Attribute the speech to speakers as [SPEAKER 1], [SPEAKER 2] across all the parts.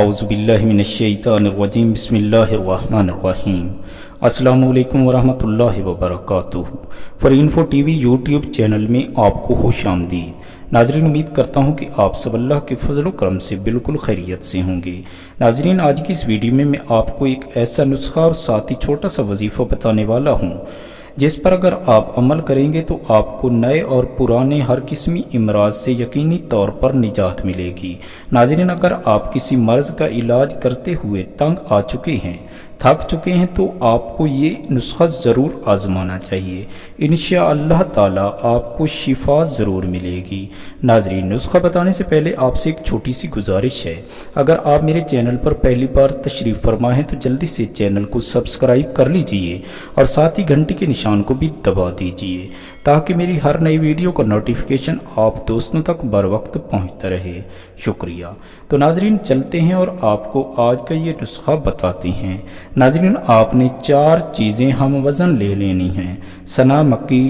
[SPEAKER 1] औज़ुबिल्लाहिमिनश्शैतानिर्रजीम बिस्मिल्लाहिर्रहमानिर्रहीम। अस्सलामु अलैकुम वरहमतुल्लाहि वबरकातुहू। फॉर टीवी यूट्यूब चैनल में आपको खुश आमदीद। नाजरीन, उम्मीद करता हूँ कि आप सब अल्लाह के फजल करम से बिल्कुल खैरियत से होंगे। नाजरीन, आज की इस वीडियो में मैं आपको एक ऐसा नुस्खा और साथ ही छोटा सा वजीफ़ा बताने वाला हूँ जिस पर अगर आप अमल करेंगे तो आपको नए और पुराने हर किस्मी इमराज से यकीनी तौर पर निजात मिलेगी। नाज़रीन, अगर आप किसी मर्ज़ का इलाज करते हुए तंग आ चुके हैं, थक चुके हैं, तो आपको ये नुस्खा ज़रूर आजमाना चाहिए। इंशाअल्लाह ताला आपको शिफा ज़रूर मिलेगी। नाज़रीन, नुस्खा बताने से पहले आपसे एक छोटी सी गुजारिश है। अगर आप मेरे चैनल पर पहली बार तशरीफ़ फरमा है तो जल्दी से चैनल को सब्सक्राइब कर लीजिए और साथ ही घंटी के निशान को भी दबा दीजिए ताकि मेरी हर नई वीडियो का नोटिफिकेशन आप दोस्तों तक बर वक्त पहुँचता रहे। शुक्रिया। तो नाजरीन, चलते हैं और आपको आज का ये नुस्खा बताते हैं। नाजरीन, आपने 4 चीज़ें हम वज़न ले लेनी हैं: सना मक्की,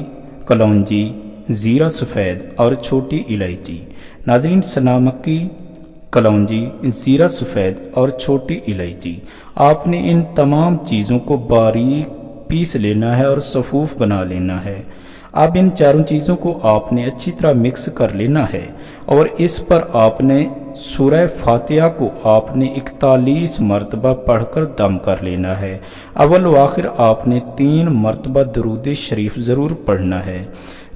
[SPEAKER 1] कलौंजी, ज़ीरा सफ़ेद और छोटी इलायची। नाजरीन, सना मक्की, कलौंजी, ज़ीरा सफ़ेद और छोटी इलायची, आपने इन तमाम चीज़ों को बारीक पीस लेना है और सफ़ूफ बना लेना है। अब इन चारों चीज़ों को आपने अच्छी तरह मिक्स कर लेना है और इस पर आपने सूरह फातिहा को आपने 41 मरतबा पढ़कर दम कर लेना है। अव्वल व आखिर आपने 3 मरतबा दरूद शरीफ ज़रूर पढ़ना है।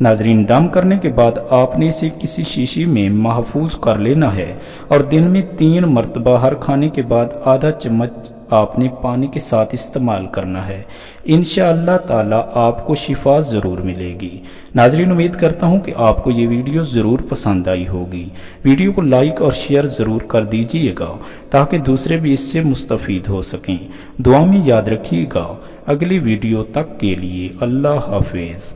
[SPEAKER 1] नाजरीन, दम करने के बाद आपने इसे किसी शीशी में महफूज कर लेना है और दिन में 3 मरतबा हर खाने के बाद आधा चम्मच आपने पानी के साथ इस्तेमाल करना है। इंशाअल्लाह ताला आपको शिफा ज़रूर मिलेगी। नाजरीन, उम्मीद करता हूँ कि आपको ये वीडियो ज़रूर पसंद आई होगी। वीडियो को लाइक और शेयर ज़रूर कर दीजिएगा ताकि दूसरे भी इससे मुस्तफ़ीद हो सकें। दुआ में याद रखिएगा। अगली वीडियो तक के लिए अल्लाह हाफिज़।